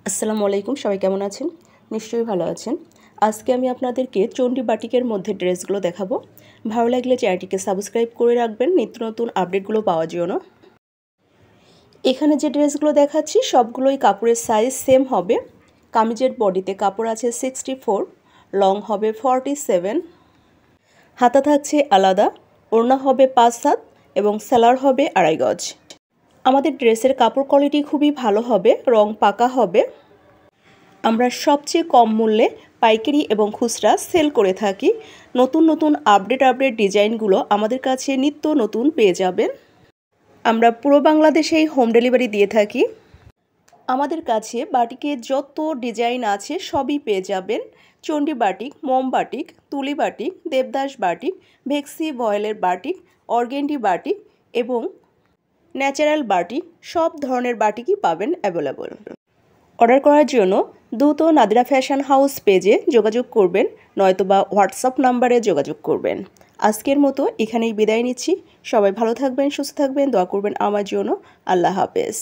আসসালামু আলাইকুম, সবাই কেমন আছেন? নিশ্চয়ই ভালো আছেন। আজকে আমি আপনাদেরকে চণ্ডী বাটিকের মধ্যে ড্রেসগুলো দেখাবো। ভালো লাগলে চ্যানেলটিকে সাবস্ক্রাইব করে রাখবেন নিত্য নতুন আপডেটগুলো পাওয়ার জন্য। এখানে যে ড্রেসগুলো দেখাচ্ছি সবগুলোই কাপড়ের সাইজ সেম হবে। কামিজের বডিতে কাপড় আছে 64, লং হবে 47, হাতা থাকছে আলাদা, ওড়না হবে 5 হাত এবং সেলার হবে 2.5 গজ। আমাদের ড্রেসের কাপড় কোয়ালিটি খুবই ভালো হবে, রং পাকা হবে। আমরা সবচেয়ে কম মূল্যে পাইকারি এবং খুচরা সেল করে থাকি। নতুন নতুন আপডেট ডিজাইনগুলো আমাদের কাছে নিত্য নতুন পেয়ে যাবেন। আমরা পুরো বাংলাদেশেই হোম ডেলিভারি দিয়ে থাকি। আমাদের কাছে বাটিকের যত ডিজাইন আছে সবই পেয়ে যাবেন। চণ্ডী বাটিক, মোম বাটিক, তুলি বাটিক, দেবদাস বাটিক, ভেক্সি ভয়েলের বাটিক, অর্গেন্ডি বাটিক এবং ন্যাচারাল বাটিক, সব ধরনের বাটিকই পাবেন অ্যাভেলেবল। অর্ডার করার জন্য দ্রুত নাদিরা ফ্যাশন হাউস পেজে যোগাযোগ করবেন, নয়তোবা হোয়াটসঅ্যাপ নাম্বারে যোগাযোগ করবেন। আজকের মতো এখানেই বিদায় নিচ্ছি। সবাই ভালো থাকবেন, সুস্থ থাকবেন, দোয়া করবেন আমার জন্য। আল্লাহ হাফেজ।